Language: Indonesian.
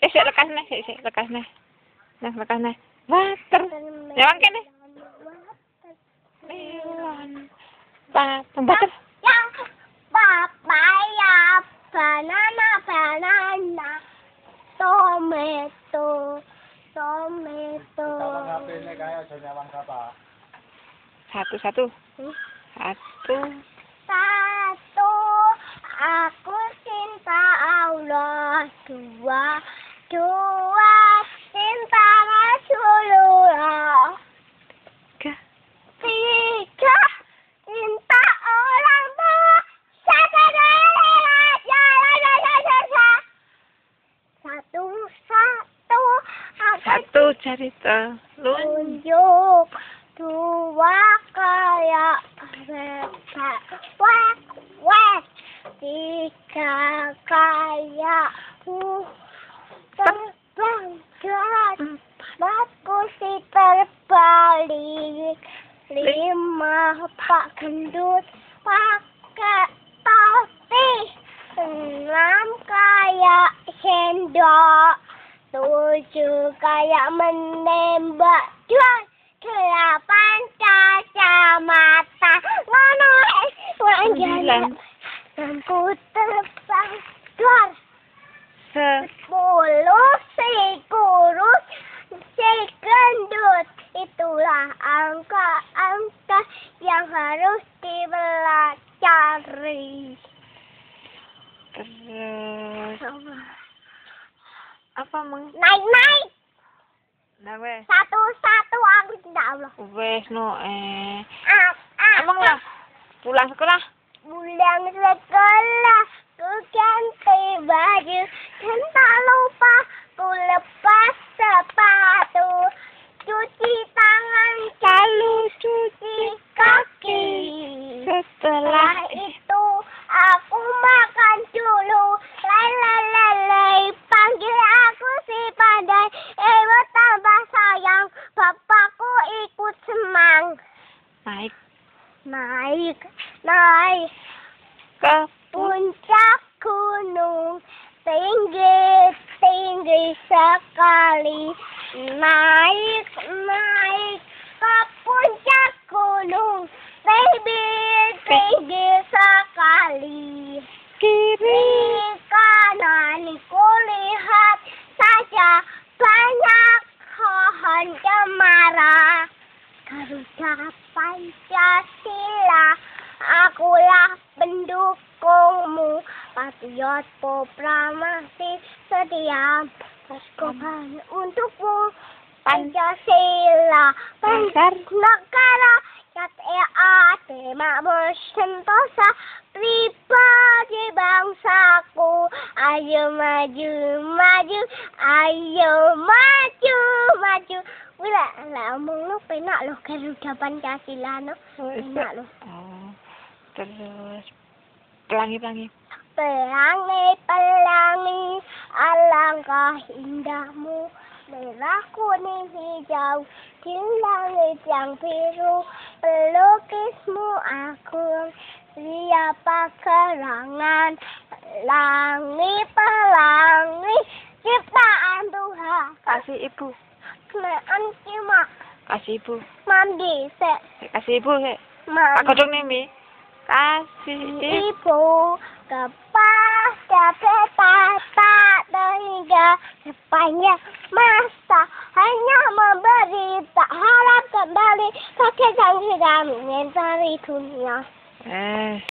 Lekas nih, lekas nih. Nah, lekas nih. Water. Jangan kene. Melon. Pembater. Yang papaya, banana, tomato. Satu. Satu, aku cinta Allah. Dua, cinta Rasulullah. Tiga, cinta orang tua. Satu cari telunjuk. Dua kayak tiga kayak terbang empat kursi terbalik, lima pak gendut pakai topi, enam kayak sendok, tujuh kayak menembak, delapan kacamata, lampu terbang, 10 si kurus, si gendut. Itulah angka-angka yang harus dipelajari. Terus apa Naik. Nah, wes. Satu aku cinta Allah. Wes no emang lah pulang sekolah. Pulang sekolah, ku ganti baju dan tak lupa ku lepas sepatu, cuci tangan lalu cuci kaki. Setelah itu aku makan dulu. Lelelele, panggil aku si pandai. Ibu tambah sayang, bapakku ikut senang. Naik ke puncak gunung, tinggi sekali. Naik ke puncak gunung, tinggi sekali. Kiri kanan kulihat saja banyak pohon cemara. Garuda Pancasila, akulah pendukungmu, patriot proklamasi setia berkorban untukmu. Pancasila, negara KTAT, makmur sentosa, pribadi bangsaku. Ayo maju, ayo maju. Wila, ngomong lu penak lo Garuda Pancasila no. Penak lo. Terus pelangi. Pelangi, alangkah indahmu, merah kuning hijau di langit yang biru. Pelukismu agung, siapa kerangan, pelangi ciptaan Tuhan. Kasih ibu. Kenaan cima. Kasih ibu. Mandi se. Kasih ibu se. Pak Godong nih Mi. Kasih ibu kepada beta tak terhingga sepanjang masa, hanya memberi tak harap kembali, kakek jangan ingin cari dunia.